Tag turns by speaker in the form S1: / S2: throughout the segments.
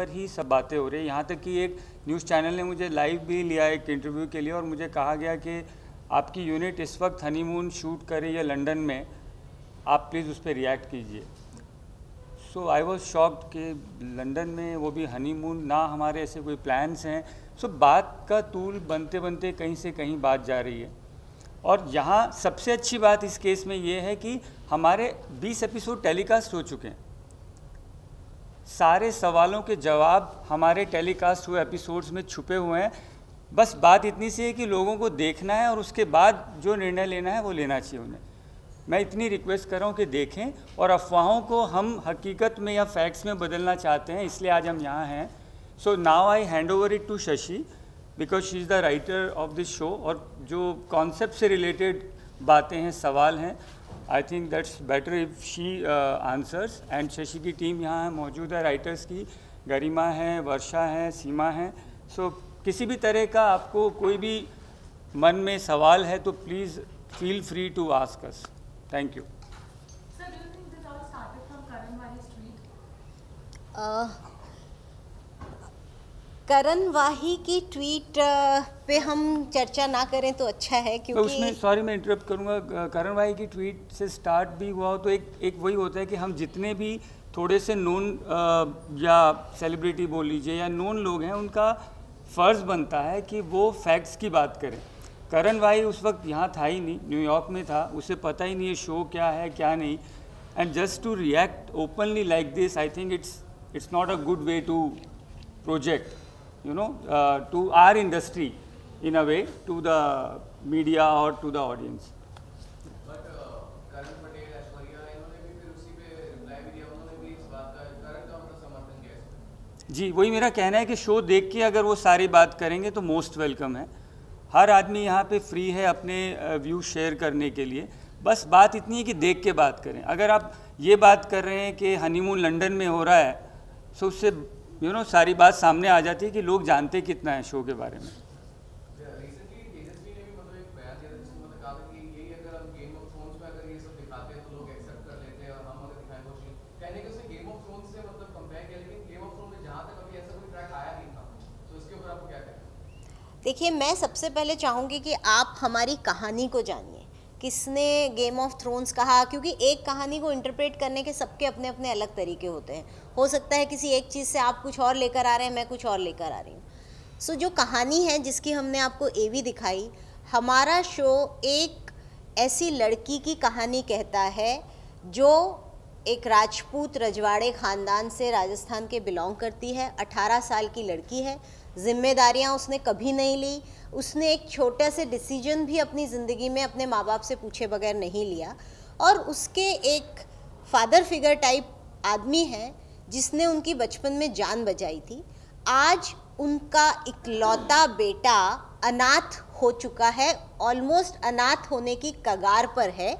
S1: पर ही सब बातें हो रही है। यहाँ तक कि एक न्यूज़ चैनल ने मुझे लाइव भी लिया एक इंटरव्यू के लिए और मुझे कहा गया कि आपकी यूनिट इस वक्त हनीमून शूट कर रही है लंदन में, आप प्लीज़ उस पर रिएक्ट कीजिए। सो आई वॉज शॉक्ड कि लंदन में वो भी हनीमून, ना हमारे ऐसे कोई प्लान्स हैं। सो बात का तूल बनते बनते कहीं से कहीं बात जा रही है। और यहाँ सबसे अच्छी बात इस केस में ये है कि हमारे 20 एपिसोड टेलीकास्ट हो चुके हैं, सारे सवालों के जवाब हमारे टेलीकास्ट हुए एपिसोड्स में छुपे हुए हैं। बस बात इतनी सी है कि लोगों को देखना है और उसके बाद जो निर्णय लेना है वो लेना चाहिए उन्हें। मैं इतनी रिक्वेस्ट कर रहा हूँ कि देखें, और अफवाहों को हम हकीकत में या फैक्ट्स में बदलना चाहते हैं, इसलिए आज हम यहाँ हैं। So now I hand over it to Shashi because she is the writer of this show, और जो कॉन्सेप्ट से रिलेटेड बातें हैं, सवाल हैं, I think that's better if she answers. And Shashi की टीम यहाँ मौजूद है, राइटर्स की, गरिमा है, वर्षा है, सीमा है। सो किसी भी तरह का आपको कोई भी मन में सवाल है तो please feel free to ask us. Thank you.
S2: Karan Wahi की ट्वीट पे हम चर्चा ना करें तो अच्छा है, क्योंकि
S1: उसमें, सॉरी मैं इंटरप्ट करूंगा, करण वाही की ट्वीट से स्टार्ट भी हुआ हो तो एक वही होता है कि हम जितने भी थोड़े से नोन या सेलिब्रिटी बोल लीजिए या नोन लोग हैं, उनका फ़र्ज़ बनता है कि वो फैक्ट्स की बात करें। करण वाही उस वक्त यहाँ था ही नहीं, न्यूयॉर्क में था, उसे पता ही नहीं है शो क्या है क्या नहीं। And just to react openly like this, I think it's not a good way to project, you know, to our industry in a way, to the media or to the audience.
S3: But Karan Patel, Aishwarya, इन्होंने भी फिर उसी पे reply भी दिया, उन्होंने भी इस बात का करण का मतलब समर्थन किया है।
S1: जी, वही मेरा कहना है कि शो देख के अगर वो सारी बात करेंगे तो मोस्ट वेलकम है। हर आदमी यहाँ पे फ्री है अपने व्यू शेयर करने के लिए, बस बात इतनी है कि देख के बात करें। अगर आप ये बात कर रहे हैं कि हनीमून लंदन में हो रहा है, तो उससे सारी बात सामने आ जाती है कि लोग जानते कितना है शो के बारे में।
S3: रिसेंटली तेजस्वी ने भी मतलब एक बयान दिया था जिसमें मतलब कहा था कि यही अगर हम गेम ऑफ थ्रोन्स में अगर ये सब दिखाते हैं तो लोग एक्सेप्ट कर लेते हैं, और हम अगर दिखाएं तो कहने के उसने गेम ऑफ थ्रोन्स से मतलब कंपेयर किया, लेकिन गेम ऑफ थ्रोन्स में जहाँ तक अभी ऐसा कोई ट्रैक आया नहीं था, तो इसके ऊपर आपको क्या कहना है?
S2: देखिए, मैं सबसे पहले चाहूँगी कि आप हमारी कहानी को जानिए, किसने गेम ऑफ थ्रोन्स कहा, क्योंकि एक कहानी को इंटरप्रेट करने के सबके अपने अपने अलग तरीके होते हैं। हो सकता है किसी एक चीज़ से आप कुछ और लेकर आ रहे हैं, मैं कुछ और लेकर आ रही हूँ। सो जो कहानी है जिसकी हमने आपको एवी दिखाई, हमारा शो एक ऐसी लड़की की कहानी कहता है जो एक राजपूत रजवाड़े ख़ानदान से राजस्थान के बिलोंग करती है। 18 साल की लड़की है, जिम्मेदारियां उसने कभी नहीं ली, उसने एक छोटा से डिसीजन भी अपनी ज़िंदगी में अपने माँ बाप से पूछे बगैर नहीं लिया, और उसके एक फादर फिगर टाइप आदमी है जिसने उनकी बचपन में जान बचाई थी। आज उनका इकलौता बेटा अनाथ हो चुका है, ऑलमोस्ट अनाथ होने की कगार पर है,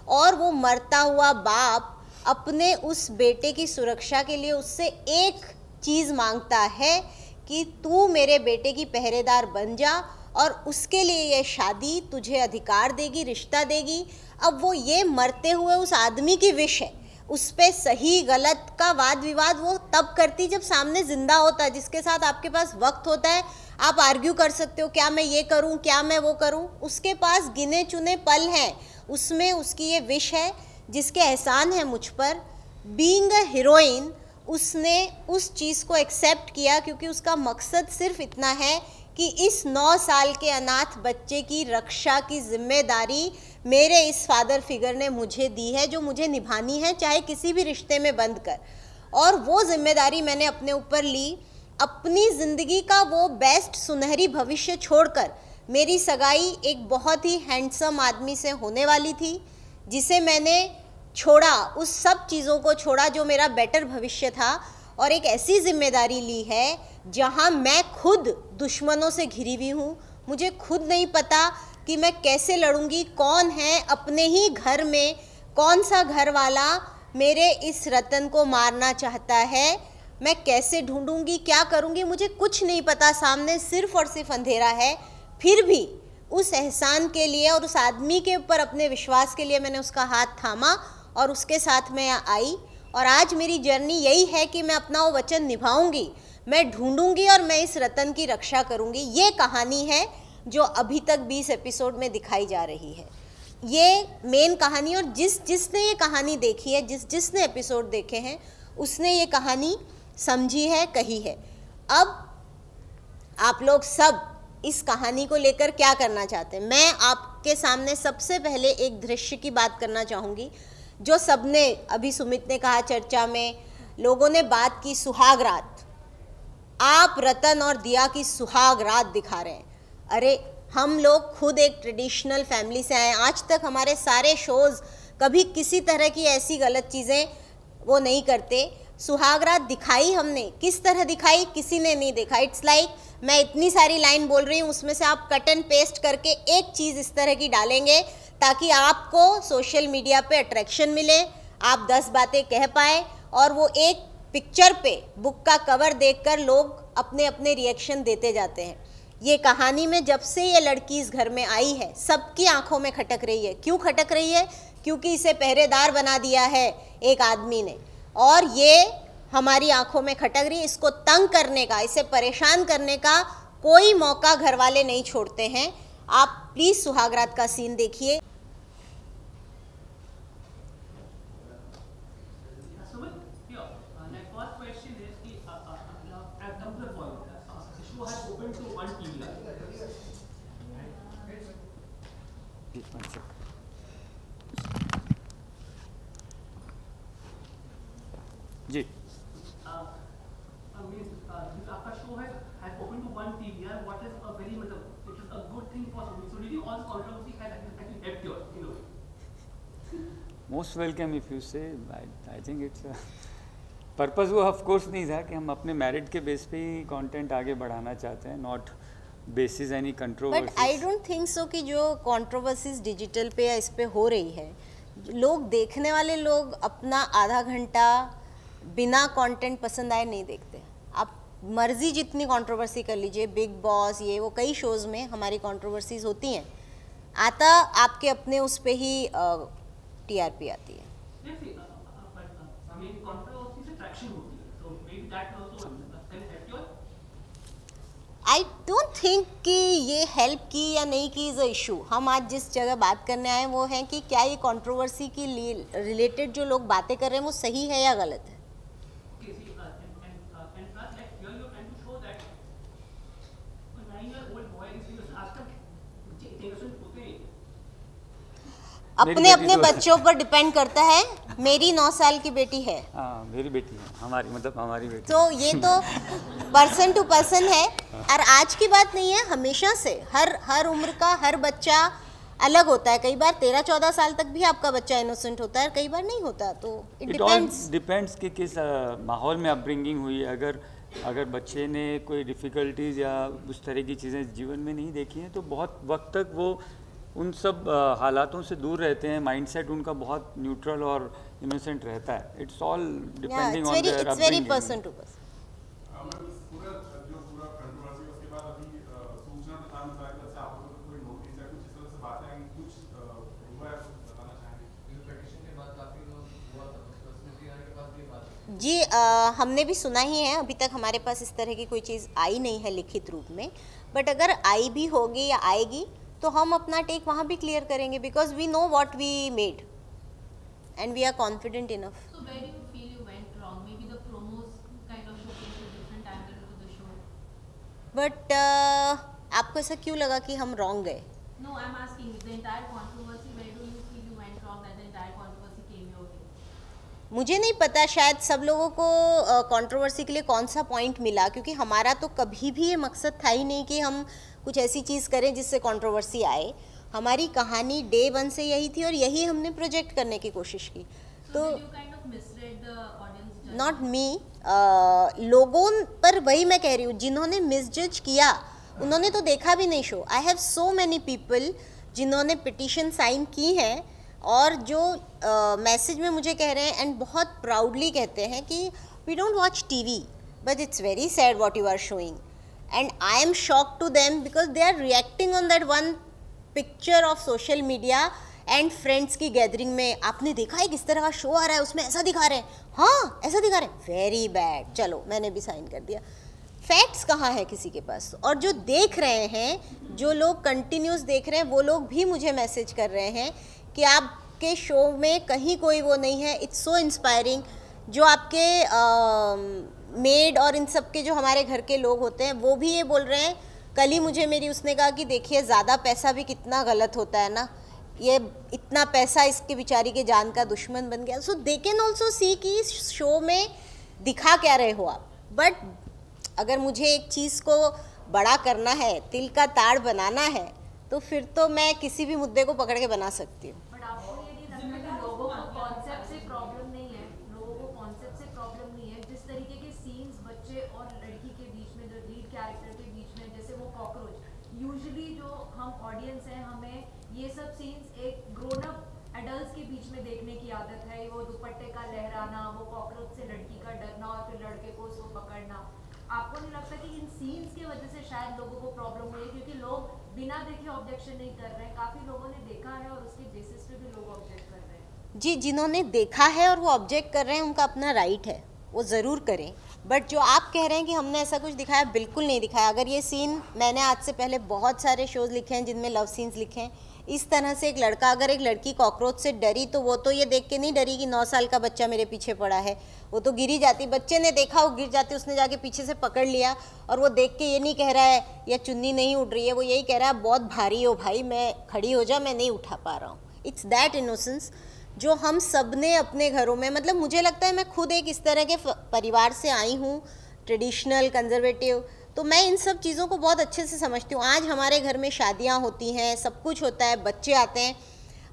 S2: और वो मरता हुआ बाप अपने उस बेटे की सुरक्षा के लिए उससे एक चीज़ मांगता है कि तू मेरे बेटे की पहरेदार बन जा, और उसके लिए ये शादी तुझे अधिकार देगी, रिश्ता देगी। अब वो ये मरते हुए उस आदमी की विश है, उस पे सही गलत का वाद विवाद वो तब करती जब सामने जिंदा होता है, जिसके साथ आपके पास वक्त होता है, आप आर्ग्यू कर सकते हो, क्या मैं ये करूं, क्या मैं वो करूं। उसके पास गिने चुने पल हैं, उसमें उसकी ये विश है जिसके एहसान है मुझ पर। बीइंग अ हीरोइन, उसने उस चीज़ को एक्सेप्ट किया, क्योंकि उसका मकसद सिर्फ इतना है कि इस 9 साल के अनाथ बच्चे की रक्षा की जिम्मेदारी मेरे इस फादर फिगर ने मुझे दी है, जो मुझे निभानी है चाहे किसी भी रिश्ते में बंद कर। और वो जिम्मेदारी मैंने अपने ऊपर ली। अपनी ज़िंदगी का वो बेस्ट सुनहरी भविष्य छोड़कर मेरी सगाई एक बहुत ही हैंडसम आदमी से होने वाली थी, जिसे मैंने छोड़ा, उस सब चीज़ों को छोड़ा जो मेरा बेटर भविष्य था, और एक ऐसी जिम्मेदारी ली है जहां मैं खुद दुश्मनों से घिरी हुई हूँ। मुझे खुद नहीं पता कि मैं कैसे लड़ूंगी, कौन है अपने ही घर में, कौन सा घर वाला मेरे इस रतन को मारना चाहता है, मैं कैसे ढूंढूंगी, क्या करूंगी, मुझे कुछ नहीं पता। सामने सिर्फ और सिर्फ अंधेरा है। फिर भी उस एहसान के लिए और उस आदमी के ऊपर अपने विश्वास के लिए मैंने उसका हाथ थामा और उसके साथ मैं आई। और आज मेरी जर्नी यही है कि मैं अपना वो वचन निभाऊंगी। मैं ढूंढूंगी और मैं इस रतन की रक्षा करूंगी। ये कहानी है जो अभी तक 20 एपिसोड में दिखाई जा रही है। ये मेन कहानी, और जिसने ये कहानी देखी है, जिसने एपिसोड देखे हैं, उसने ये कहानी समझी है, कही है। अब आप लोग सब इस कहानी को लेकर क्या करना चाहते हैं? मैं आपके सामने सबसे पहले एक दृश्य की बात करना चाहूँगी जो सबने, अभी सुमित ने कहा चर्चा में, लोगों ने बात की सुहाग रात। आप रतन और दिया की सुहाग रात दिखा रहे हैं। अरे हम लोग खुद एक ट्रेडिशनल फैमिली से आए, आज तक हमारे सारे शोज़ कभी किसी तरह की ऐसी गलत चीज़ें वो नहीं करते। सुहाग रात दिखाई हमने, किस तरह दिखाई किसी ने नहीं देखा। इट्स लाइक मैं इतनी सारी लाइन बोल रही हूँ, उसमें से आप कट एंड पेस्ट करके एक चीज़ इस तरह की डालेंगे ताकि आपको सोशल मीडिया पे अट्रैक्शन मिले, आप 10 बातें कह पाए, और वो एक पिक्चर पे बुक का कवर देखकर लोग अपने अपने रिएक्शन देते जाते हैं। ये कहानी में जब से ये लड़की इस घर में आई है, सबकी आंखों में खटक रही है। क्यों खटक रही है? क्योंकि इसे पहरेदार बना दिया है एक आदमी ने, और ये हमारी आंखों में खटक रही है। इसको तंग करने का, इसे परेशान करने का कोई मौका घर वाले नहीं छोड़ते हैं। आप प्लीज़ सुहागरात का सीन देखिए।
S1: जी
S4: आपका शो है open to one TV, and what is a very मतलब it is a good thing for me. So did you all controversy had actually helped you in a way?
S1: Most welcome if you से। आई think it's purpose वो of course नहीं था कि हम अपने merit के base पे ही कंटेंट आगे बढ़ाना चाहते हैं, not basis any controversy.
S2: But I don't think so कि जो कंट्रोवर्सीज डिजिटल पे या इस पे हो रही है, लोग देखने वाले लोग अपना आधा घंटा बिना कंटेंट पसंद आए नहीं देखते। आप मर्जी जितनी कंट्रोवर्सी कर लीजिए, बिग बॉस, ये वो कई शोज़ में हमारी कंट्रोवर्सीज होती हैं, आता आपके अपने उस पे ही टीआरपी आती है। आई डोंट थिंक कि ये हेल्प की या नहीं की इज़ अ इशू। हम आज जिस जगह बात करने आए वो हैं कि क्या ये कंट्रोवर्सी की रिलेटेड जो लोग बातें कर रहे हैं वो सही है या गलत है। अपने अपने बच्चों पर डिपेंड करता है। मेरी 9 साल की बेटी है।
S1: हाँ, मेरी बेटी है, हमारी मतलब हमारी बेटी।
S2: तो ये तो पर्सन टू पर्सन है, और आज की बात नहीं है, हमेशा से हर उम्र का हर बच्चा अलग होता है। कई बार 13-14 साल तक भी आपका बच्चा इनोसेंट होता है, कई बार नहीं होता। तो इट
S1: डिपेंड्स कि किस माहौल में अपब्रिंगिंग हुई है। अगर बच्चे ने कोई डिफ़िकल्टीज़ या उस तरह की चीज़ें जीवन में नहीं देखी हैं तो बहुत वक्त तक वो उन सब हालातों से दूर रहते हैं। माइंडसेट उनका बहुत न्यूट्रल और इनोसेंट रहता है। It's all depending on their upbringing.
S2: It's very person to person. जी हमने भी सुना ही है, अभी तक हमारे पास इस तरह की कोई चीज़ आई नहीं है लिखित रूप में, बट अगर आई भी होगी या आएगी तो हम अपना टेक वहाँ भी क्लियर करेंगे, because we know what we made and we are confident enough.
S5: So where do you feel you went wrong? Maybe the promos kind of showcased a different angle to the show.
S2: But आपको ऐसा क्यों लगा कि हम wrong गए?
S5: No, I'm asking the entire controversy. Where do you feel you went wrong that the entire controversy came your way?
S2: मुझे नहीं पता, शायद सब लोगों को कंट्रोवर्सी के लिए कौन सा पॉइंट मिला, क्योंकि हमारा तो कभी भी ये मकसद था ही नहीं कि हम कुछ ऐसी चीज़ करें जिससे कंट्रोवर्सी आए। हमारी कहानी डे 1 से यही थी और यही हमने प्रोजेक्ट करने की कोशिश की।
S5: So did you kind of misread the audience judgment?
S2: Not me, लोगों पर वही मैं कह रही हूँ, जिन्होंने मिसजज किया उन्होंने तो देखा भी नहीं show. I have so many people जिन्होंने पिटीशन साइन की है और जो मैसेज में मुझे कह रहे हैं एंड बहुत प्राउडली कहते हैं कि we don't watch TV but it's very sad what you are showing, and I am shock to them because they are reacting on that one picture of social media and friends की gathering में। आपने देखा है किस तरह का show आ रहा है, उसमें ऐसा दिखा रहे हैं, हाँ ऐसा दिखा रहे हैं, वेरी बैड, चलो मैंने भी साइन कर दिया। फैक्ट्स कहाँ है किसी के पास। और जो देख रहे हैं, जो लोग कंटिन्यूस देख रहे हैं, वो लोग भी मुझे मैसेज कर रहे हैं कि आपके शो में कहीं कोई वो नहीं है, इट्स सो इंस्पायरिंग। जो आपके मेड और इन सब के जो हमारे घर के लोग होते हैं वो भी ये बोल रहे हैं। कल ही मुझे मेरी उसने कहा कि देखिए ज़्यादा पैसा भी कितना गलत होता है ना, ये इतना पैसा इसके बेचारी के जान का दुश्मन बन गया। सो दे कैन ऑल्सो सी कि इस शो में दिखा क्या रहे हो आप। बट अगर मुझे एक चीज़ को बड़ा करना है, तिल का ताड़ बनाना है, तो फिर तो मैं किसी भी मुद्दे को पकड़ के बना सकती हूँ।
S5: बट आपको ये नहीं लगता कि लोगों को कॉन्सेप्ट से प्रॉब्लम नहीं है? लोगों को कॉन्सेप्ट से प्रॉब्लम नहीं है। जिस तरीके के सीन्स बच्चे और लड़की के बीच में, जो लीड कैरेक्टर के बीच में, जैसे वो कॉकरोच, यूजुअली जो हम ऑडियंस हैं, हमें ये सब सीन्स एक ग्रोन अप एडल्ट्स के बीच में देखने की आदत है। वो दुपट्टे का लहराना, वो कॉकरोच से लड़की का डरना और फिर लड़के को उसको पकड़ना। आपको नहीं लगता कि इन सीन्स की वजह से शायद लोगों को प्रॉब्लम हुई है? क्योंकि लोग बिना देखे ऑब्जेक्शन नहीं कर रहे हैं, काफ़ी लोगों ने देखा है और उसके बेसिस पे भी लोग ऑब्जेक्ट कर रहे हैं।
S2: जी, जिन्होंने देखा है और वो ऑब्जेक्ट कर रहे हैं, उनका अपना राइट है, वो ज़रूर करें। बट जो आप कह रहे हैं कि हमने ऐसा कुछ दिखाया, बिल्कुल नहीं दिखाया। अगर ये सीन, मैंने आज से पहले बहुत सारे शोज़ लिखे हैं जिनमें लव सीन्स लिखे हैं। इस तरह से एक लड़का, अगर एक लड़की कॉकरोच से डरी तो वो तो ये देख के नहीं डरी कि 9 साल का बच्चा मेरे पीछे पड़ा है। वो तो गिरी जाती, बच्चे ने देखा वो गिर जाती, उसने जाके पीछे से पकड़ लिया। और वो देख के ये नहीं कह रहा है या चुन्नी नहीं उड़ रही है, वो यही कह रहा है बहुत भारी हो भाई, मैं खड़ी हो जा, मैं नहीं उठा पा रहा हूँ। इट्स दैट इनोसेंस जो हम सब ने अपने घरों में, मतलब मुझे लगता है मैं खुद एक इस तरह के परिवार से आई हूँ, ट्रेडिशनल, कंजर्वेटिव, तो मैं इन सब चीज़ों को बहुत अच्छे से समझती हूँ। आज हमारे घर में शादियाँ होती हैं, सब कुछ होता है, बच्चे आते हैं,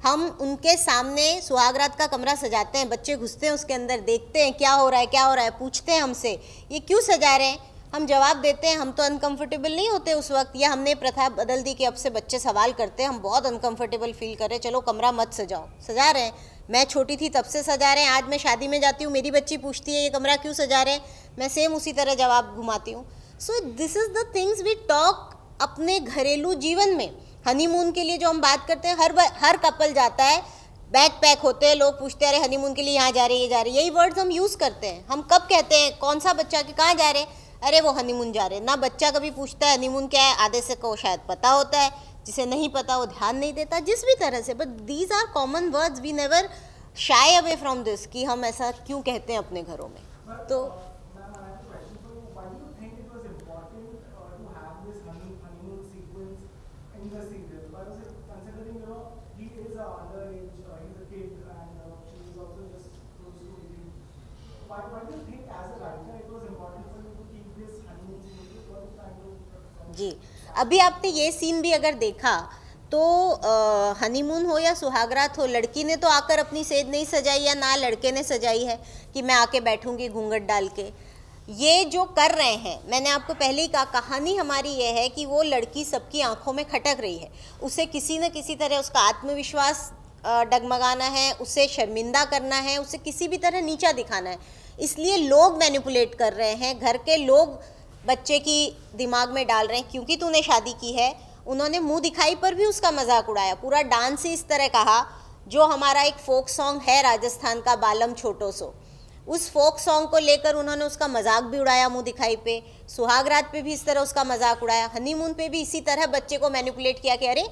S2: हम उनके सामने सुहागरात का कमरा सजाते हैं, बच्चे घुसते हैं उसके अंदर, देखते हैं क्या हो रहा है, क्या हो रहा है, पूछते हैं हमसे ये क्यों सजा रहे हैं, हम जवाब देते हैं। हम तो अनकंफर्टेबल नहीं होते उस वक्त, या हमने प्रथा बदल दी कि अब से बच्चे सवाल करते हैं, हम बहुत अनकंफर्टेबल फील कर रहे हैं, चलो कमरा मत सजाओ, सजा रहे हैं। मैं छोटी थी तब से सजा रहे हैं, आज मैं शादी में जाती हूँ, मेरी बच्ची पूछती है ये कमरा क्यों सजा रहे हैं, मैं सेम उसी तरह जवाब घुमाती हूँ। So this is the things we talk अपने घरेलू जीवन में। हनीमून के लिए जो हम बात करते हैं, हर कपल जाता है, बैग पैक होते हैं, लोग पूछते हैं अरे हनीमून के लिए यहाँ जा रहे हैं, ये जा रहे हैं, यही वर्ड्स हम यूज़ करते हैं। हम कब कहते हैं कौन सा बच्चा कि कहाँ जा रहे हैं, अरे वो हनीमून जा रहे हैं। ना बच्चा कभी पूछता है हनीमून क्या है, आधे से को शायद पता होता है, जिसे नहीं पता वो ध्यान नहीं देता, जिस भी तरह से। But these are common words, we never shy away from this कि हम ऐसा क्यों कहते हैं अपने घरों में। तो जी, अभी आपने ये सीन भी अगर देखा तो हनीमून हो या सुहागरात हो, लड़की ने तो आकर अपनी सेज नहीं सजाई, या ना लड़के ने सजाई है कि मैं आके बैठूंगी घूंघट डाल के। ये जो कर रहे हैं, मैंने आपको पहले ही कहा, कहानी हमारी ये है कि वो लड़की सबकी आंखों में खटक रही है, उसे किसी न किसी तरह उसका आत्मविश्वास डगमगाना है, उसे शर्मिंदा करना है, उसे किसी भी तरह नीचा दिखाना है। इसलिए लोग मैनिपुलेट कर रहे हैं, घर के लोग बच्चे की दिमाग में डाल रहे हैं क्योंकि तूने शादी की है। उन्होंने मुंह दिखाई पर भी उसका मजाक उड़ाया, पूरा डांस ही इस तरह कहा। जो हमारा एक फोक सॉन्ग है राजस्थान का, बालम छोटो सो, उस फोक सॉन्ग को लेकर उन्होंने उसका मजाक भी उड़ाया मुंह दिखाई पे। सुहागरात पे भी इस तरह उसका मजाक उड़ाया, हनीमून पे भी इसी तरह बच्चे को मैनिपुलेट किया कि अरे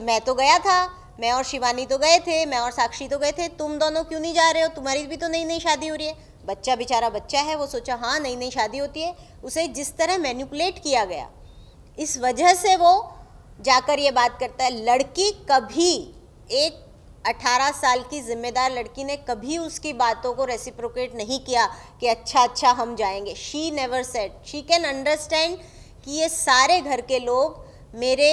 S2: मैं तो गया था, मैं और शिवानी तो गए थे, मैं और साक्षी तो गए थे, तुम दोनों क्यों नहीं जा रहे हो, तुम्हारी भी तो नई नई शादी हो रही है। बच्चा बेचारा बच्चा है, वो सोचा हाँ नई नई शादी होती है। उसे जिस तरह मैनिपुलेट किया गया, इस वजह से वो जाकर ये बात करता है। लड़की कभी, एक 18 साल की जिम्मेदार लड़की ने कभी उसकी बातों को रेसिप्रोकेट नहीं किया कि अच्छा अच्छा हम जाएंगे। She never said, she can understand कि ये सारे घर के लोग मेरे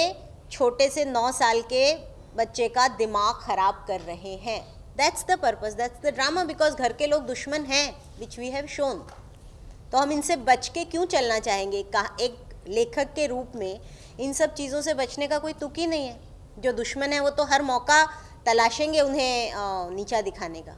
S2: छोटे से 9 साल के बच्चे का दिमाग खराब कर रहे हैं। That's the purpose, that's the drama, because घर के लोग दुश्मन हैं, विच वी हैव शोन। तो हम इनसे बच के क्यों चलना चाहेंगे? एक लेखक के रूप में इन सब चीज़ों से बचने का कोई तुक ही नहीं है। जो दुश्मन है वो तो हर मौका तलाशेंगे उन्हें नीचा दिखाने का।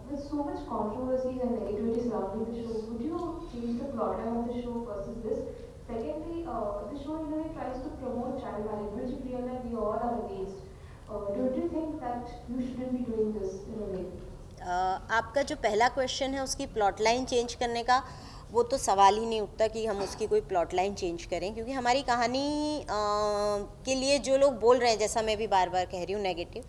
S6: With so much controversy and negativity surrounding the show, would you change the plotline of the show versus this? Secondly, the show in a way tries to promote child marriage, which in real life we all are against. Don't you think that you shouldn't be doing this in a way?
S2: आपका जो पहला question है उसकी plot line change करने का, वो तो सवाल ही नहीं उठता कि हम उसकी कोई प्लॉट लाइन चेंज करें, क्योंकि हमारी कहानी के लिए जो लोग बोल रहे हैं, जैसा मैं भी बार बार कह रही हूँ नेगेटिव,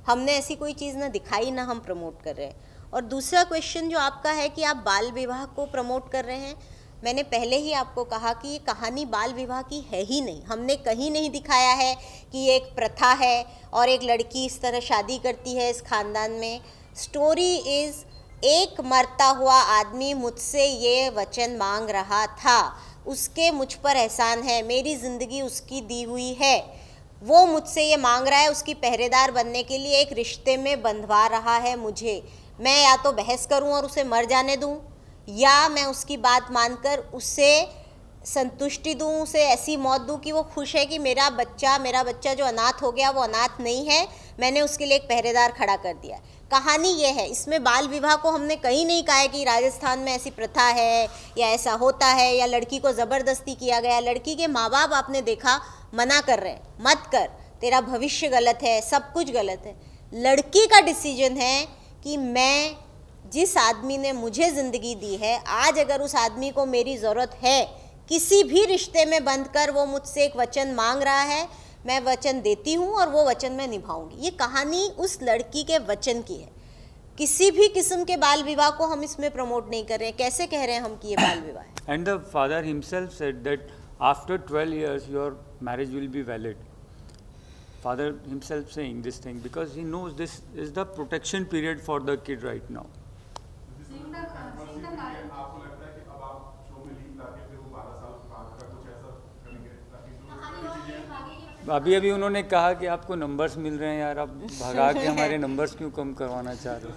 S2: हमने ऐसी कोई चीज़ ना दिखाई ना हम प्रमोट कर रहे हैं। और दूसरा क्वेश्चन जो आपका है कि आप बाल विवाह को प्रमोट कर रहे हैं, मैंने पहले ही आपको कहा कि ये कहानी बाल विवाह की है ही नहीं। हमने कहीं नहीं दिखाया है कि ये एक प्रथा है और एक लड़की इस तरह शादी करती है इस खानदान में। स्टोरी इज़ एक मरता हुआ आदमी मुझसे ये वचन मांग रहा था, उसके मुझ पर एहसान है, मेरी ज़िंदगी उसकी दी हुई है, वो मुझसे ये मांग रहा है उसकी पहरेदार बनने के लिए, एक रिश्ते में बंधवा रहा है मुझे। मैं या तो बहस करूं और उसे मर जाने दूं, या मैं उसकी बात मानकर उसे संतुष्टि दूं, उसे ऐसी मौत दूं कि वो खुश है कि मेरा बच्चा जो अनाथ हो गया वो अनाथ नहीं है, मैंने उसके लिए एक पहरेदार खड़ा कर दिया। कहानी ये है, इसमें बाल विवाह को हमने कहीं नहीं कहा है कि राजस्थान में ऐसी प्रथा है या ऐसा होता है या लड़की को ज़बरदस्ती किया गया। लड़की के माँ बाप आपने देखा मना कर रहे हैं, मत कर, तेरा भविष्य गलत है, सब कुछ गलत है। लड़की का डिसीजन है कि मैं जिस आदमी ने मुझे ज़िंदगी दी है, आज अगर उस आदमी को मेरी ज़रूरत है, किसी भी रिश्ते में बंध कर वो मुझसे एक वचन मांग रहा है, मैं वचन देती हूँ और वो वचन मैं निभाऊंगी। ये कहानी उस लड़की के वचन की है। किसी भी किस्म के बाल विवाह को हम इसमें प्रमोट नहीं कर रहे हैं। कैसे कह रहे हैं हम कि ये बाल विवाह है?
S1: And the father himself said that after 12 years your marriage will be valid. Father himself saying this thing because he knows this is the protection period for the kid right now.
S7: आपको लगता है कि अब आप show में leave लाके फिर वो 12 साल बाद का कुछ ऐसा करेंगे ताकि जो
S1: अभी उन्होंने कहा कि आपको नंबर्स मिल रहे हैं यार, आप भगा के हमारे नंबर्स क्यों कम करवाना चाह रहे हो?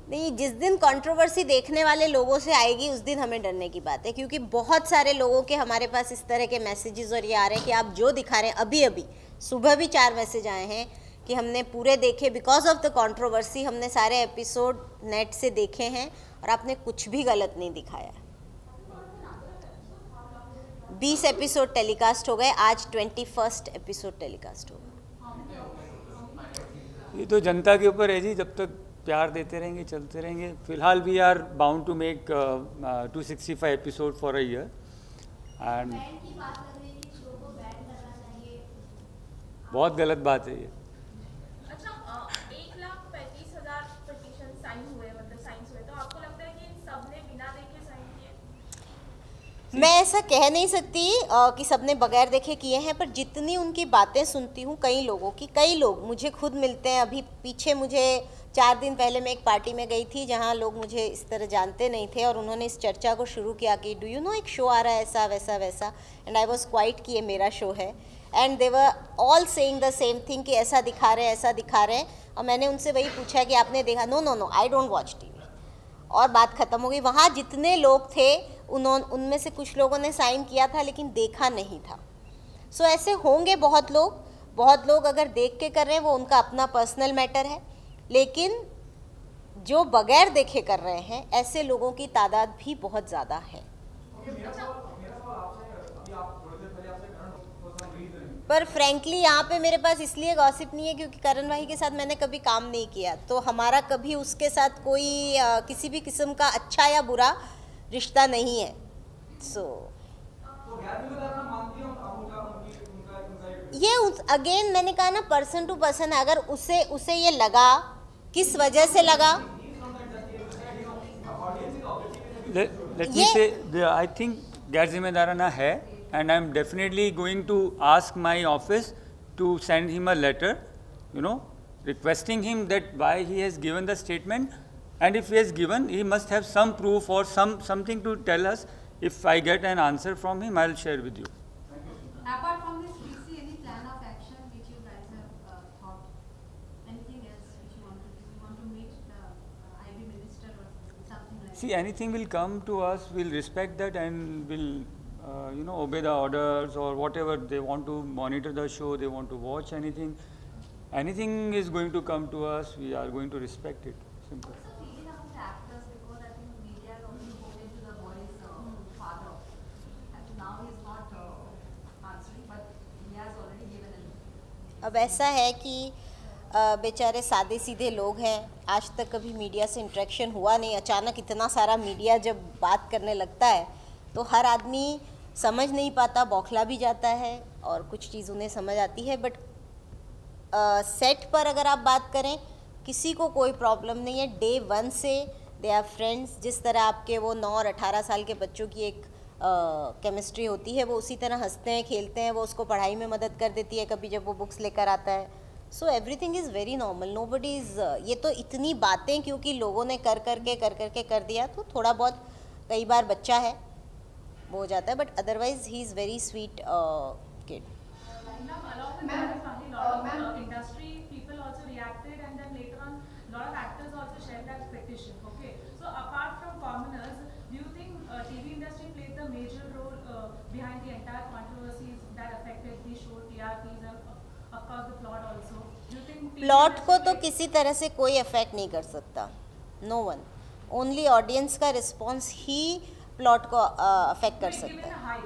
S2: नहीं, जिस दिन कंट्रोवर्सी देखने वाले लोगों से आएगी उस दिन हमें डरने की बात है, क्योंकि बहुत सारे लोगों के हमारे पास इस तरह के मैसेजेस और ये आ रहे हैं कि आप जो दिखा रहे हैं, अभी सुबह भी 4 मैसेज आए हैं कि हमने पूरे देखे, बिकॉज ऑफ द कंट्रोवर्सी हमने सारे एपिसोड नेट से देखे हैं और आपने कुछ भी गलत नहीं दिखाया। 20 एपिसोड टेलीकास्ट हो गए, आज 21st एपिसोड टेलीकास्ट होगा।
S1: ये तो जनता के ऊपर है जी, जब तक प्यार देते रहेंगे चलते रहेंगे। फिलहाल we are bound to make 265 episode for a year and बहुत गलत बात है ये।
S8: अच्छा, 1,35,000 पिटीशन साइन हुए, मतलब साइंस हुए, तो आपको लगता है कि इन सब ने बिना देखे साइन किए?
S2: मैं ऐसा कह नहीं सकती कि सबने बगैर देखे किए हैं, पर जितनी उनकी बातें सुनती हूँ कई लोग मुझे खुद मिलते हैं। अभी पीछे मुझे 4 दिन पहले मैं एक पार्टी में गई थी जहाँ लोग मुझे इस तरह जानते नहीं थे और उन्होंने इस चर्चा को शुरू किया कि डू यू नो एक शो आ रहा है ऐसा वैसा, एंड आई वॉज क्वाइट कि ये मेरा शो है, and they were all saying the same thing कि ऐसा दिखा रहे हैं। और मैंने उनसे वही पूछा कि आपने देखा? No I don't watch TV, और बात ख़त्म हो गई। वहाँ जितने लोग थे उनमें से कुछ लोगों ने साइन किया था लेकिन देखा नहीं था। सो ऐसे होंगे बहुत लोग अगर देख के कर रहे हैं वो उनका अपना पर्सनल मैटर है, लेकिन जो बगैर देखे कर रहे हैं ऐसे लोगों की तादाद भी बहुत ज़्यादा है। पर फ्रैंकली यहाँ पे मेरे पास इसलिए गॉसिप नहीं है क्योंकि करण भाई के साथ मैंने कभी काम नहीं किया, तो हमारा कभी उसके साथ कोई किसी भी किस्म का अच्छा या बुरा रिश्ता नहीं है। सो ये अगेन मैंने कहा ना, पर्सन टू पर्सन है। अगर उसे ये लगा, किस वजह से लगा,
S1: let me say, I think गैर जिम्मेदाराना है, and I'm definitely going to ask my office to send him a letter, requesting him that why he has given the statement, and if he has given, he must have some proof or something to tell us. If I get an answer from him, I'll share with you.
S5: Apart from this, do you see any plan of action which you guys have thought? Anything else which you want to do? You want to meet the IB minister or something like that?
S1: See, anything will come to us, we'll respect that and we'll obey the orders or whatever they want to monitor the show, they want to watch anything is going to come to us, we are going to respect it. Simple.
S5: So feeling about the actors, because I think media has also spoken to the boy's father, and now he's not answering, but he has already given an.
S2: अब ऐसा है कि बेचारे सादे सीधे लोग हैं, आज तक कभी मीडिया से इंटरेक्शन हुआ नहीं, अचानक इतना सारा मीडिया जब बात करने लगता है तो हर आदमी समझ नहीं पाता, बौखला भी जाता है और कुछ चीज़ उन्हें समझ आती है। बट सेट पर अगर आप बात करें, किसी को कोई प्रॉब्लम नहीं है, डे 1 से दे आर फ्रेंड्स। जिस तरह आपके वो 9 और 18 साल के बच्चों की एक केमिस्ट्री होती है, वो उसी तरह हंसते हैं, खेलते हैं, वो उसको पढ़ाई में मदद कर देती है कभी जब वो बुक्स लेकर आता है। So everything is very normal, nobody is ये तो इतनी बातें क्योंकि लोगों ने कर करके कर दिया, तो थोड़ा बहुत कई बार बच्चा है वो हो जाता है, but otherwise he is very sweet kid.
S5: Industry people also reacted, and then later on lot of actors also shared that petition. Okay, so apart from commoners, do you think TV industry played the major role behind the entire controversies that affected the show, TRPs, and of course the plot also? Do you think
S2: plot को तो किसी तरह से कोई affect नहीं कर सकता, no one, only audience का रिस्पॉन्स ही प्लॉट को अफेक्ट कर सकता है।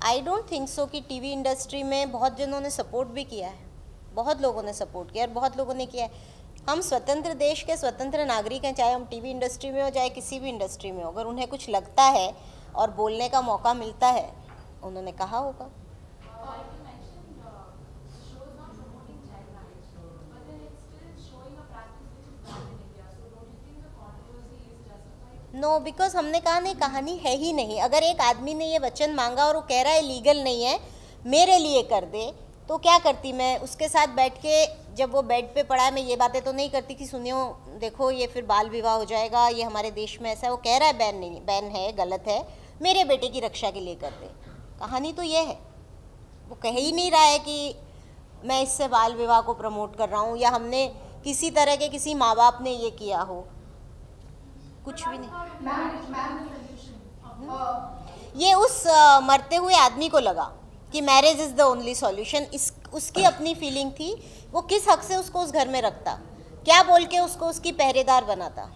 S2: आई डोंट थिंक सो कि टीवी इंडस्ट्री में बहुत जनों ने सपोर्ट भी किया है, बहुत लोगों ने सपोर्ट किया और बहुत लोगों ने किया है। हम स्वतंत्र देश के स्वतंत्र नागरिक हैं, चाहे हम टीवी इंडस्ट्री में हो चाहे किसी भी इंडस्ट्री में हो। अगर उन्हें कुछ लगता है और बोलने का मौका मिलता है, उन्होंने कहा होगा। नो, बिकॉज हमने कहा नहीं, कहानी है ही नहीं। अगर एक आदमी ने ये वचन मांगा और वो कह रहा है लीगल नहीं है, मेरे लिए कर दे, तो क्या करती मैं? उसके साथ बैठ के जब वो बेड पे पड़ा है, मैं ये बातें तो नहीं करती कि सुनियो देखो ये फिर बाल विवाह हो जाएगा, ये हमारे देश में ऐसा है। वो कह रहा है बैन नहीं, बैन है, गलत है, मेरे बेटे की रक्षा के लिए कर दे। कहानी तो ये है, वो कह ही नहीं रहा है कि मैं इससे बाल विवाह को प्रमोट कर रहा हूँ या हमने किसी तरह के किसी माँ बाप ने ये किया हो, कुछ भी नहीं। ये उस मरते हुए आदमी को लगा कि marriage is the only solution. उसकी अपनी फीलिंग थी, वो किस हक से उसको उस घर में रखता, क्या बोल के उसको उसकी पहरेदार बनाता।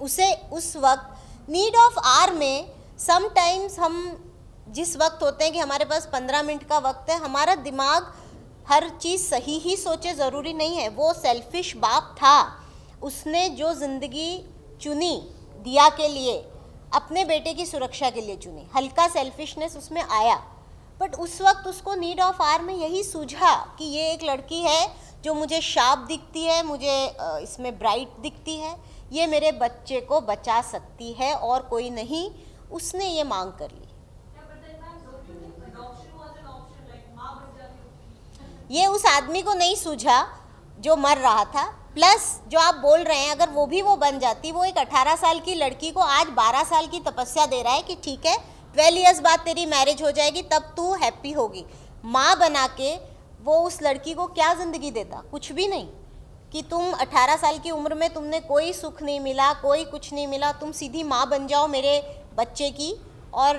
S2: उसे उस वक्त नीड ऑफ आर में समटाइम्स हम जिस वक्त होते हैं कि हमारे पास 15 मिनट का वक्त है, हमारा दिमाग हर चीज़ सही ही सोचे, ज़रूरी नहीं है। वो सेल्फिश बाप था, उसने जो ज़िंदगी चुनी दिया के लिए, अपने बेटे की सुरक्षा के लिए चुनी, हल्का सेल्फिशनेस उसमें आया। बट उस वक्त उसको नीड ऑफ आर में यही सूझा कि ये एक लड़की है जो मुझे शार्प दिखती है, मुझे इसमें ब्राइट दिखती है, ये मेरे बच्चे को बचा सकती है और कोई नहीं। उसने ये मांग कर ली। ये उस आदमी को नहीं सूझा जो मर रहा था। प्लस जो आप बोल रहे हैं, अगर वो भी वो बन जाती, वो एक 18 साल की लड़की को आज 12 साल की तपस्या दे रहा है कि ठीक है 12 इयर्स बाद तेरी मैरिज हो जाएगी, तब तू हैप्पी होगी। माँ बना के वो उस लड़की को क्या ज़िंदगी देता? कुछ भी नहीं। कि तुम 18 साल की उम्र में तुमने कोई सुख नहीं मिला, कोई कुछ नहीं मिला, तुम सीधी माँ बन जाओ मेरे बच्चे की और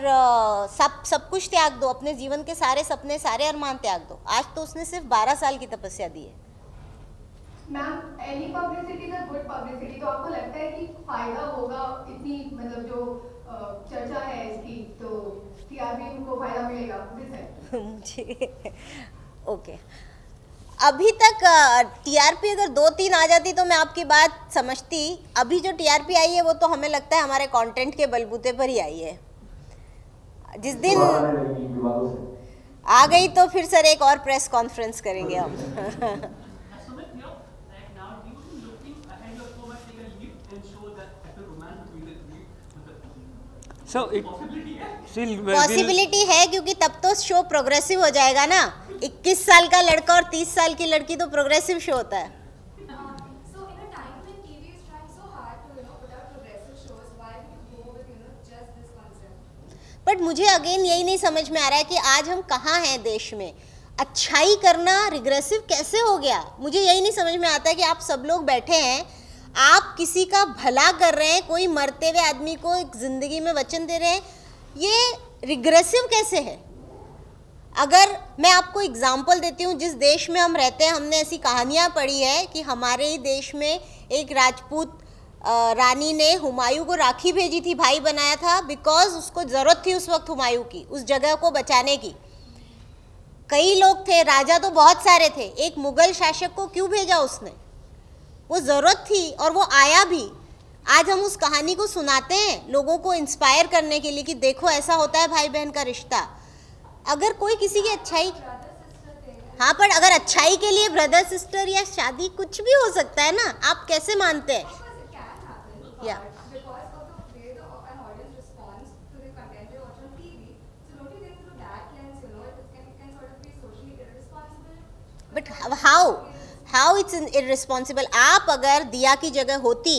S2: सब कुछ त्याग दो, अपने जीवन के सारे सपने, सारे अरमान त्याग दो। आज तो उसने सिर्फ 12 साल की तपस्या दी है।
S6: Ma'am, any publicity is good publicity, तो आपको लगता है कि फायदा होगा इतनी, मतलब जो चर्चा है इसकी, तो टीआरपी को फायदा मिलेगा मुझे? ओके, अभी तक टीआरपी अगर 2-3 आ जाती तो मैं आपकी बात समझती। अभी जो टीआरपी आई है वो तो हमें लगता है हमारे कंटेंट के बलबूते पर ही आई है। जिस दिन आ गई तो फिर सर एक और प्रेस कॉन्फ्रेंस करेंगे हम। पॉसिबिलिटी है क्योंकि तब तो शो प्रोग्रेसिव हो जाएगा ना। 21 साल का लड़का और 30 साल की लड़की तो प्रोग्रेसिव शो होता है। बट मुझे अगेन यही नहीं समझ में आ रहा है कि आज हम कहाँ हैं देश में। अच्छाई करना रिग्रेसिव कैसे हो गया? मुझे यही नहीं समझ में आता है कि आप सब लोग बैठे हैं, आप किसी का भला कर रहे हैं, कोई मरते हुए आदमी को एक ज़िंदगी में वचन दे रहे हैं, ये रिग्रेसिव कैसे है? अगर मैं आपको एग्जांपल देती हूँ, जिस देश में हम रहते हैं, हमने ऐसी कहानियाँ पढ़ी है कि हमारे ही देश में एक राजपूत रानी ने हुमायूं को राखी भेजी थी, भाई बनाया था, बिकॉज उसको ज़रूरत थी उस वक्त हुमायूं की, उस जगह को बचाने की।
S2: कई लोग थे, राजा तो बहुत सारे थे, एक मुगल शासक को क्यों भेजा उसने? वो ज़रूरत थी और वो आया भी। आज हम उस कहानी को सुनाते हैं लोगों को इंस्पायर करने के लिए कि देखो ऐसा होता है भाई बहन का रिश्ता। अगर कोई किसी की अच्छाई, हाँ, पर अगर अच्छाई के लिए ब्रदर सिस्टर या शादी कुछ भी हो सकता है ना, आप कैसे मानते हैं? या बट हाउ इट्स इररिस्पॉन्सिबल? आप अगर दिया की जगह होती,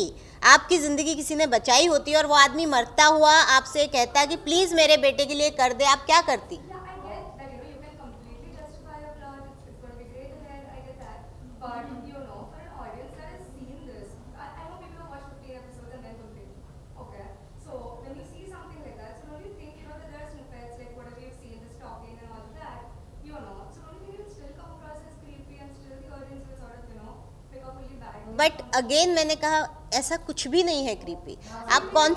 S2: आपकी ज़िंदगी किसी ने बचाई होती और वो आदमी मरता हुआ आपसे कहता कि प्लीज़ मेरे बेटे के लिए कर दे, आप क्या करती? बट अगेन मैंने कहा ऐसा कुछ भी नहीं है क्रीपी। आप कौन,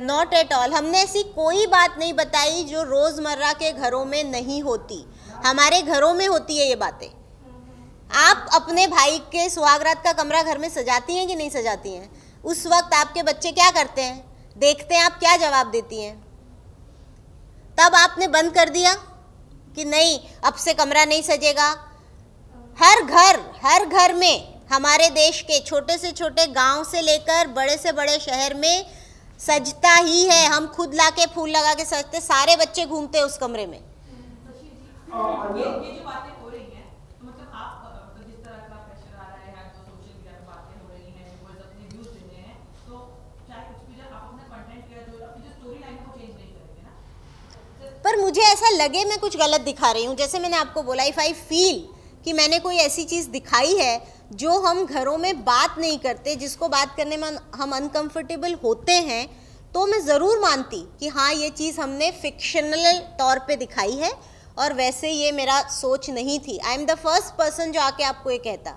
S2: नॉट एट ऑल, हमने ऐसी कोई बात नहीं बताई जो रोज़मर्रा के घरों में नहीं होती। हमारे घरों में होती है ये बातें। आप अपने भाई के सुहागरात का कमरा घर में सजाती हैं कि नहीं सजाती हैं? उस वक्त आपके बच्चे क्या करते हैं, देखते हैं, आप क्या जवाब देती हैं? तब आपने बंद कर दिया कि नहीं अब से कमरा नहीं सजेगा। हर घर में, हमारे देश के छोटे से छोटे गांव से लेकर बड़े से बड़े शहर में सजता ही है। हम खुद लाके फूल लगा के सजते, सारे बच्चे घूमते हैं उस कमरे में।
S9: ये जो बातें हो रही हैं, तो मतलब आप मतलब जिस तरह का प्रेशर आ रहा है, तो सोशल मीडिया पे बातें हो रही हैं, व्यूअर्स अपने व्यूज दे रहे हैं, तो चाहे कुछ भी आप अपना कंटेंट या जो अपनी जो स्टोरी लाइन को चेंज नहीं करेंगे ना।
S2: पर मुझे ऐसा लगे मैं कुछ गलत दिखा रही हूँ, जैसे मैंने आपको बोला, इफ़ आई फील कि मैंने कोई ऐसी चीज़ दिखाई है जो हम घरों में बात नहीं करते, जिसको बात करने में हम अनकंफर्टेबल होते हैं, तो मैं ज़रूर मानती कि हाँ ये चीज़ हमने फिक्शनल तौर पे दिखाई है और वैसे ये मेरा सोच नहीं थी। I am the first person जो आके आपको ये कहता।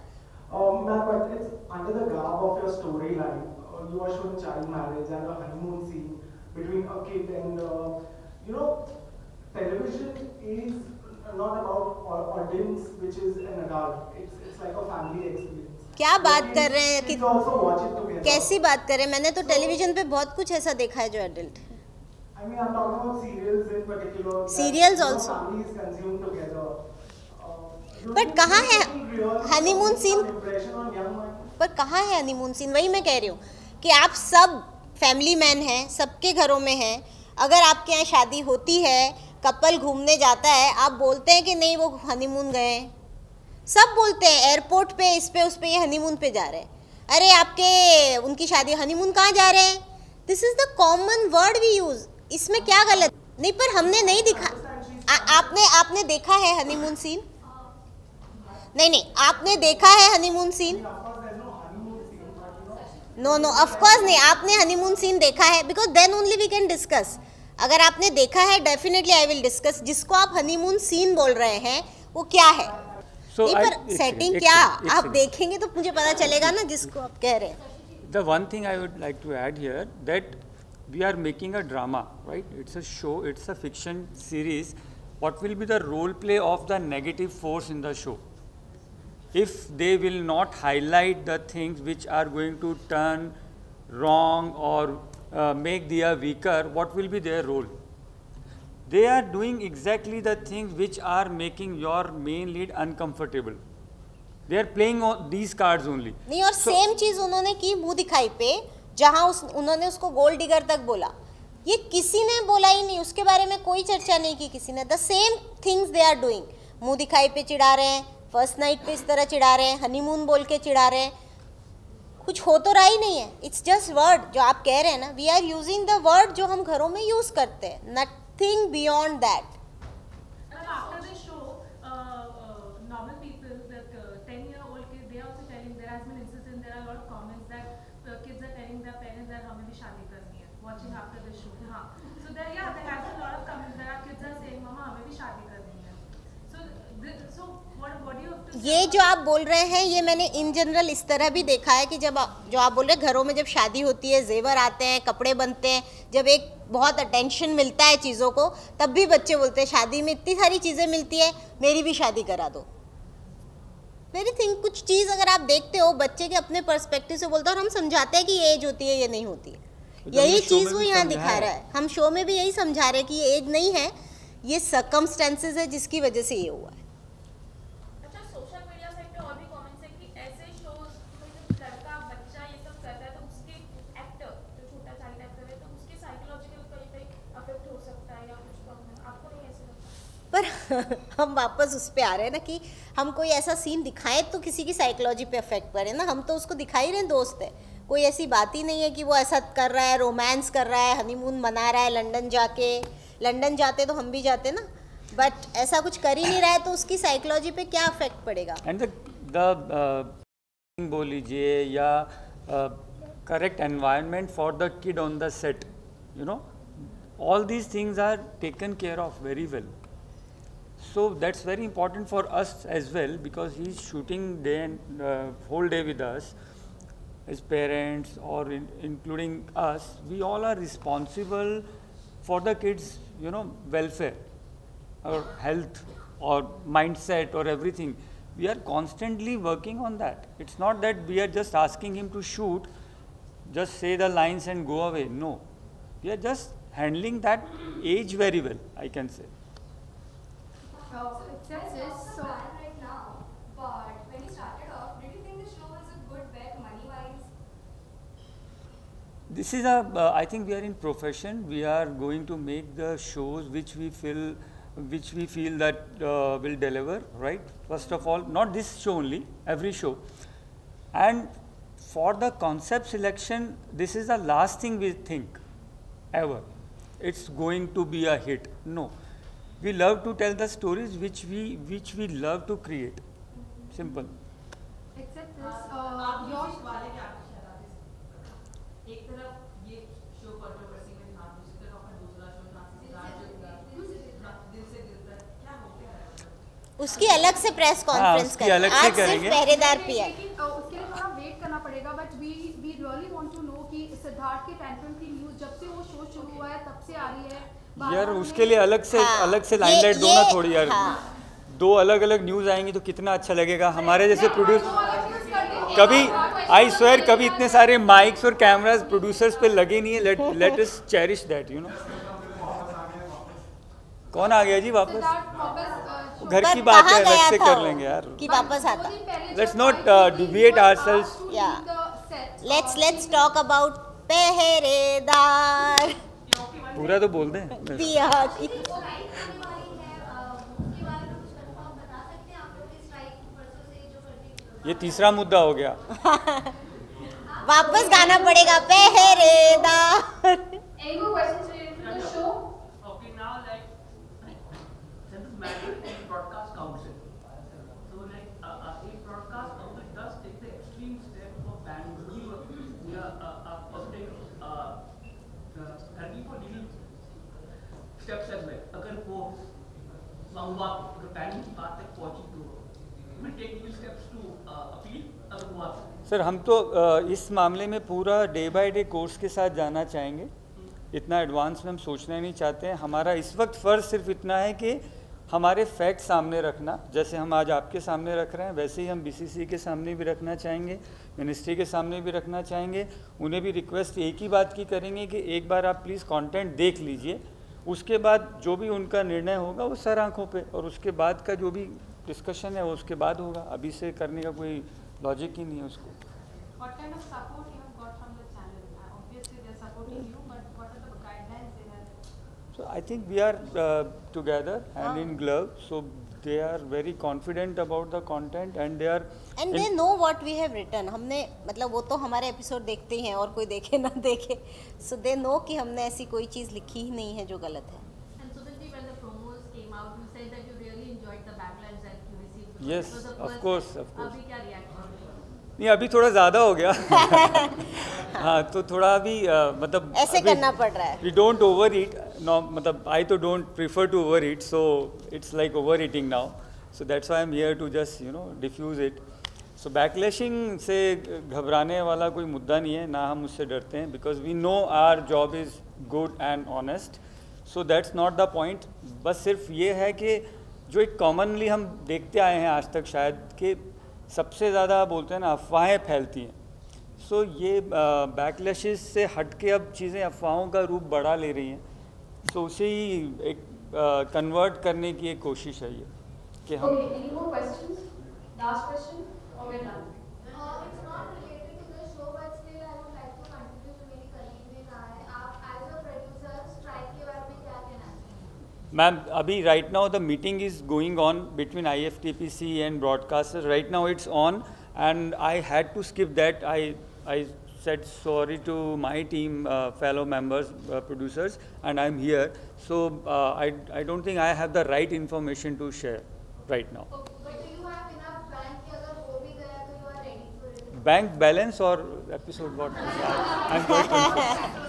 S2: क्या बात कर रहे हैं कि कैसी बात कर रहे हैं? मैंने तो टेलीविजन पे बहुत कुछ ऐसा देखा है जो एडल्ट है। Serials also. बट कहाँ है हनीमून सीन? पर कहाँ है हनीमून सीन? वही मैं कह रही हूँ कि आप सब फैमिली मैन हैं, सबके घरों में हैं। अगर आपके यहाँ शादी होती है, कपल घूमने जाता है, आप बोलते हैं कि नहीं वो हनीमून गए? सब बोलते हैं एयरपोर्ट पे, इस पे उस पे, ये हनीमून पे जा रहे हैं। अरे आपके उनकी शादी, हनीमून कहाँ जा रहे हैं? This is the common word we use. इसमें क्या गलत? नहीं, पर हमने नहीं दिखा। आपने देखा है हनीमून सीन? नहीं, आपने देखा है honeymoon scene? No, of course नहीं। आपने हनीमून सीन देखा है? Because then only we can discuss. अगर आपने देखा है, डेफिनेटली आई विल डिस्कस। जिसको आप हनीमून सीन बोल रहे हैं वो क्या है? नहीं, पर सेटिंग क्या आप देखेंगे तो मुझे पता चलेगा ना जिसको आप कह रहे हैं।
S1: The one thing I would like to add here that we are making a drama, right? It's a show, it's a fiction series. What will be the role play of the negative force in the show? If they will not highlight the things which are going to turn wrong or make the weaker, what will be their role? They are doing exactly the things which are making your main lead uncomfortable. They are playing on these cards only.
S2: नहीं, और same चीज उन्होंने की मुंह दिखाई पे, जहां उन्होंने उसको गोल्ड डिगर तक बोला। ये किसी ने बोला ही नहीं, उसके बारे में कोई चर्चा नहीं की किसी ने। The same things they are doing. मुंह दिखाई पे चिढ़ा रहे हैं, फर्स्ट नाइट पे इस तरह चिढ़ा रहे हैं, हनीमून बोल के चिढ़ा रहे हैं। कुछ हो तो रहा ही नहीं है। इट्स जस्ट वर्ड जो आप कह रहे हैं ना, we are using the word जो हम घरों में यूज करते हैं, nothing beyond that.
S5: After the show, normal people, that 10-year-old kids, they are also telling, there has been instances, there are a lot of comments that kids are telling their parents that हमें भी शादी करनी है, watching after the show. हाँ, so there has been a lot of comments that our kids are saying, mama हमें भी शादी करनी है. So what do you have to say?
S2: ये जो आप बोल रहे हैं ये मैंने इन जनरल इस तरह भी देखा है कि जब जो आप बोल रहे हैं घरों में जब शादी होती है, जेवर आते हैं, कपड़े बनते हैं, जब एक बहुत अटेंशन मिलता है चीज़ों को, तब भी बच्चे बोलते हैं शादी में इतनी सारी चीज़ें मिलती है, मेरी भी शादी करा दो। मेरी थिंक कुछ चीज़ अगर आप देखते हो बच्चे के अपने पर्सपेक्टिव से बोलते हैं और हम समझाते हैं कि ये एज होती है, ये नहीं होती है, यही चीज़ वो यहाँ दिखा रहा है। हम शो में भी यही समझा रहे हैं कि ये एज नहीं है, ये सर्कमस्टेंसेज है जिसकी वजह से ये हुआ है।
S8: अच्छा, सोशल मीडिया साइट पे और भी कमेंट्स है कि ऐसे शोज में जब लड़का बच्चा ये सब करता है तो उसके एक्टर जो छोटा चाइल्ड एक्टर है तो उसके साइकोलॉजिकल कहीं पे अफेक्ट हो सकता है या कुछ प्रॉब्लम, आपको नहीं ऐसे लगता?
S2: पर हम वापस उस पे आ रहे हैं ना कि हम कोई ऐसा सीन दिखाएं तो किसी की साइकोलॉजी पे अफेक्ट करे ना, हम तो उसको दिखा ही रहे हैं, दोस्त है, कोई ऐसी बात ही नहीं है कि वो ऐसा कर रहा है, रोमांस कर रहा है, हनीमून मना रहा है लंदन जाते तो हम भी जाते ना, बट ऐसा कुछ कर ही नहीं रहा है तो उसकी साइकोलॉजी पे क्या अफेक्ट पड़ेगा।
S1: एंड द बोल लीजिए या correct environment for the kid on the set, you know, all these things are taken care of very well. So that's very important for us as well, because he's shooting day and whole day with us as parents, or including us. We all are responsible for the kids, you know, welfare or health or mindset or everything. We are constantly working on that. It's not that we are just asking him to shoot, just say the lines and go away. No, we are just handling that age very well, I can say.
S6: Except this, so
S10: right now, but when you started off, did you think the show was a good bet money-wise?
S1: This is a, I think we are in profession. We are going to make the shows which we feel that will deliver, right? First of all, not this show only, every show. And for the concept selection, this is the last thing we think ever. It's going to be a hit. No, we love to tell the stories which we love to create. Simple.
S6: except this,
S9: आप
S6: your
S9: इस वाले के आपके शरारत एक तरफ ये show controversy में था, दूसरी तरफ अपना दूसरा शो दिल से दिल तक, क्या हो गया है?
S2: उसकी अलग से प्रेस कॉन्फ्रेंस
S1: उसकी अलग से
S2: आज सिर्फ
S1: करेंगे।
S2: पहरेदार पिया।
S6: लेकिन उसके लिए थोड़ा वेट करना पड़ेगा, but we really want to know कि सिद्धार्थ के टेंट्रम की न्यूज़ जब से वो शो शुरू हुआ है तब से आ रही है।
S1: यार उसके लिए अलग से लाइमलाइट दो ना थोड़ी यार। दो अलग अलग न्यूज़ आएंगी तो कितना अच्छा लगेगा। हमारे जैसे कभी आई स्वेयर कभी इतने सारे माइक्स और कैमरास प्रोड्यूसर्स पे लगे नहीं है। Let us cherish that, you know. कौन आ गया जी वापस? घर की बात है, अलग से कर लेंगे यार
S2: कि वापस आता।
S1: Let's not deviate ourselves.
S2: Let's talk about पहरेदार।
S1: पूरा तो बोल दें।
S2: पिया की
S1: ये तीसरा मुद्दा हो गया।
S2: वापस गाना पड़ेगा पहरेदार।
S6: Any more questions related to the show?
S4: Okay, now like since this matter is broadcast council, so like a broadcast council does take the extreme step of banning public करने को लीगल steps as well. अगर वो संवाद अगर banning की बात तक पहुंची तो will take legal steps to appeal अगर हुआ।
S1: सर हम तो इस मामले में पूरा डे बाय डे कोर्स के साथ जाना चाहेंगे। इतना एडवांस में हम सोचना ही नहीं चाहते हैं। हमारा इस वक्त फ़र्ज़ सिर्फ इतना है कि हमारे फैक्ट सामने रखना, जैसे हम आज आपके सामने रख रहे हैं वैसे ही हम बीसीसी के सामने भी रखना चाहेंगे, मिनिस्ट्री के सामने भी रखना चाहेंगे। उन्हें भी रिक्वेस्ट एक ही बात की करेंगे कि एक बार आप प्लीज़ कंटेंट देख लीजिए, उसके बाद जो भी उनका निर्णय होगा वो सर आँखों पे, और उसके बाद का जो भी डिस्कशन है वो उसके बाद होगा। अभी से करने का कोई लॉजिक ही नहीं है उसको।
S9: What kind of support you have got from the channel? Obviously they are supporting you, but what are the guidelines they have?
S1: So I think we are together hand in glove, so they are very confident about the content and they are
S2: and they know what we have written. हमने मतलब वो तो हमारे episode देखते ही हैं और कोई देखे ना देखे, so they know कि हमने ऐसी कोई चीज़ लिखी ही नहीं है जो गलत है।
S5: And Sudanji, when the promos came out, you said that you really enjoyed the backlash that you received.
S1: Yes, of course, of course.
S5: अभी क्या reaction?
S1: नहीं अभी थोड़ा ज़्यादा हो गया। हाँ तो थोड़ा अभी मतलब
S2: ऐसे करना पड़ रहा है।
S1: We don't overeat, no मतलब I तो don't prefer to overeat, so it's like overeating now. So that's why I'm here to just diffuse it. So backlashing से घबराने वाला कोई मुद्दा नहीं है, ना हम उससे डरते हैं, because we know our job is good and honest. So that's not the point. बस सिर्फ ये है कि जो एक कॉमनली हम देखते आए हैं आज तक शायद, कि सबसे ज़्यादा बोलते हैं ना अफवाहें फैलती हैं. सो ये बैकलैशेस से हट के अब चीज़ें अफवाहों का रूप बढ़ा ले रही हैं. सो उसे ही एक कन्वर्ट करने की एक कोशिश है ये कि हम.
S6: Okay, any more questions? Last question or we're done?
S10: It's not related to the show, but still I would like to contribute जो मेरी colleague ने कहा है. आप as a producer strike के बारे में क्या कहना चाहेंगे?
S1: मैम अभी right now the meeting is going on between IFTPC and broadcasters. Right now it's on and I had to skip that. I said sorry to my team, fellow members, producers, and I'm here. So I don't think I have the right information to share right now.
S10: Okay, but do you have enough bank कि अगर हो भी गया तो you are ready for it?
S1: Bank balance और episode what? I'm quite confused.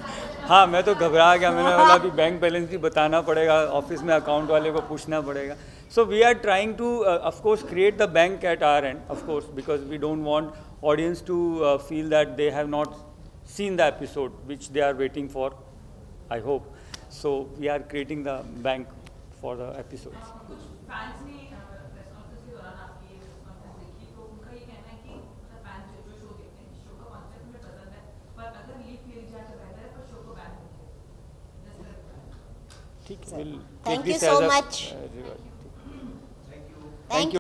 S1: हाँ, मैं तो घबरा गया. मैंने बोला अभी बैंक बैलेंस भी बताना पड़ेगा, ऑफिस में अकाउंट वाले को पूछना पड़ेगा. So we are trying to, of course, create the bank at our end, of course, because we don't want audience to feel that they have not seen the episode, which they are waiting for, I hope. So we are creating the bank for the episodes.
S9: कुछ fans ने press conference के दौरान आपकी ये press conference देखी, तो उनका ये कहना है कि फैंस जो शो देखते हैं, शो का कॉन्सेप्ट में पसंद है, पर अगर लीक मिल जाए तो बेहतर है, पर शो को बैन नहीं किया.
S1: ठीक है, we'll take
S2: Thank you
S1: this
S2: so
S1: as a
S2: much.
S1: reward.
S2: Thank you.